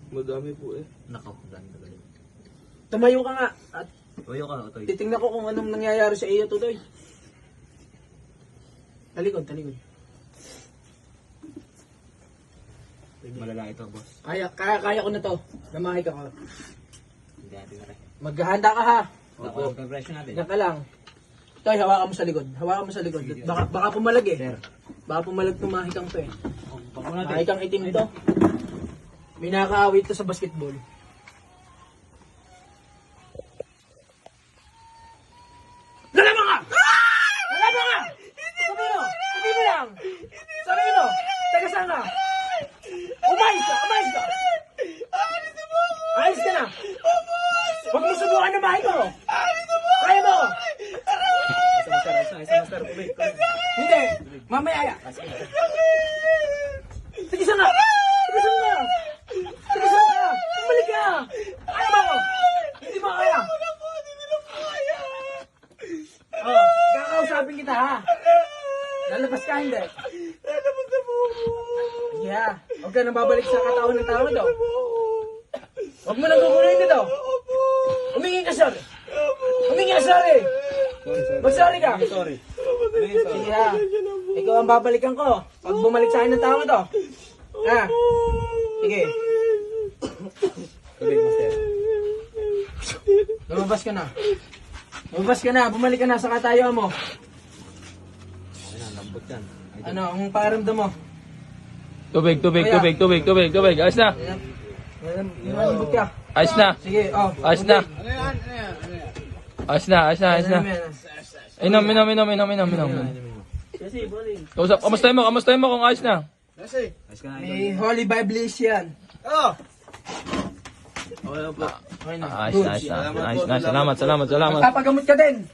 Madami po eh. Nako, ganda galing. Tumayo ka nga at Tuyo ka, Otoy. titingnan ko kung anong nangyayari sa iyo, Tutoy. Talikod, talikod. Malala ito, boss. Kaya ko na to. Namahay ka ko. Hindi natin na rin. Maghahanda ka ha. Opo. Ang presyo natin. Diyan ka lang. Toy, hawakan mo sa likod. Hawakan mo sa likod. Baka pumalag eh. Sir. Baka pumalag itong mahikang to eh. Bako natin. Mahikang itim to. May nakakaawit to sa basketball. Lalaban ka! Lalaban ka! Sabi mo! Sabi mo lang! Sabi mo! Taga saan ka? Umayos ka! Umayos ka! Ayos ka na! Huwag mo subukan na bahay ko! Kaya mo! Master. Tubig. Hindi! Mamaya! Sige saan ka! Sige saan ka! Sige saan ka! Bumalik ka! Kaya mo ako! Hindi mo kaya! Oh, kakausapin kita ha! Lalabas ka hindi! Lalabas na po ako. Yeah! Huwag ka nang babalik sa katawan ng tao ito! Huwag mo nang kukunin ito! Humingi ka sorry! Humingi ka sorry! Mag-sorry ka! Sorry. Sige ha! Ikaw ang babalikan ko pag bumalik sa akin ng tao ito! Ha? Sige! Tubig, master. Lumabas ka na! Lumabas ka na! Bumalik ka na sa katayo mo! Ayun, lambot yan. Ano, ang pakiramdam mo? Tubig. Ayos na. Malambot ka. Ayos na. Sige, oh. Ayos na. Ayos na. Ano? Inom. Kasi, boling. Kamustahin mo kung ayos na. Ayos ka na. May Holy Bible yan. Oh! Okay na. Ayos na. Salamat. Papagamot ka din.